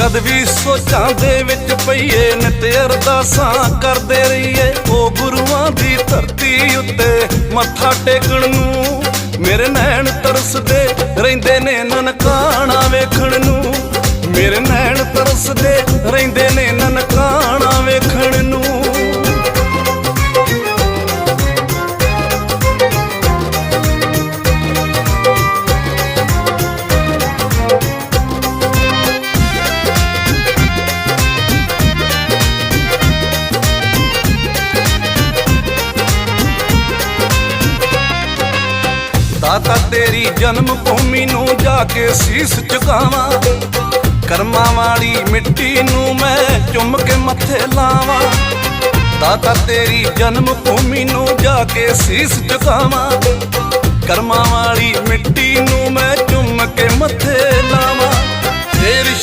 ਜਦ ਵੀ ਸੋਚਾਂ ਦੇ ਵਿੱਚ ਪਈਏ ਨਿਤ ਅਰਦਾਸਾਂ ਕਰਦੇ ਰਹੀਏ ਉਹ ਗੁਰੂਆਂ ਦੀ ਧਰਤੀ ਉੱਤੇ ਮੱਥਾ ਟੇਕਣ ਨੂੰ। ਮੇਰੇ ਨੈਣ ਤਰਸਦੇ ਰਹਿੰਦੇ ਨੇ ਨਨਕਾਣਾ ਵੇਖਣ ਨੂੰ, ਮੇਰੇ ਨੈਣ ਤਰਸਦੇ ਰਹਿੰਦੇ ਨੇ ਨਨਕਾਣਾ ਵੇਖਣ ਨੂੰ। ਦਾਤਾ ਤੇਰੀ ਜਨਮ ਭੂਮੀ ਨੂੰ ਜਾ ਕੇ ਸੀਸ ਝੁਕਾਵਾਂ, ਕਰਮਾਂ ਵਾਲੀ ਮਿੱਟੀ ਨੂੰ ਮੈਂ ਚੁੰਮ ਕੇ ਮੱਥੇ ਲਾਵਾਂ। ਦਾਤਾ ਤੇਰੀ ਜਨਮ ਭੂਮੀ ਨੂੰ ਜਾ ਕੇ ਸੀਸ ਝੁਕਾਵਾਂ, ਕਰਮਾਂ ਵਾਲੀ ਮਿੱਟੀ ਨੂੰ ਮੈਂ ਚੁੰਮ ਕੇ ਮੱਥੇ ਲਾਵਾਂ।